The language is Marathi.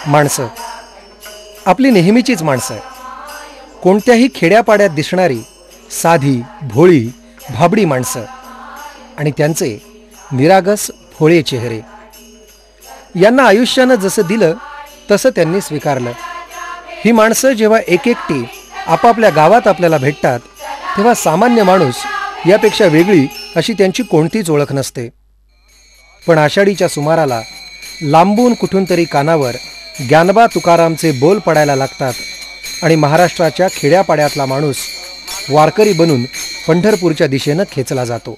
माणसं आपली नेहमीचीच माणसं आहे. कोणत्याही खेड्यापाड्यात दिसणारी साधी भोळी भाबडी माणसं आणि त्यांचे निरागस भोळे चेहरे. यांना आयुष्यानं जसं दिलं तसं त्यांनी स्वीकारलं. ही माणसं जेव्हा एकेकटी आपापल्या गावात आपल्याला भेटतात तेव्हा सामान्य माणूस यापेक्षा वेगळी अशी त्यांची कोणतीच ओळख नसते. पण आषाढीच्या सुमाराला लांबून कुठून तरी कानावर ज्ञानबा तुकारामचे बोल पडायला लागतात आणि महाराष्ट्राच्या खेड्यापाड्यातला माणूस वारकरी बनून पंढरपूरच्या दिशेनं खेचला जातो.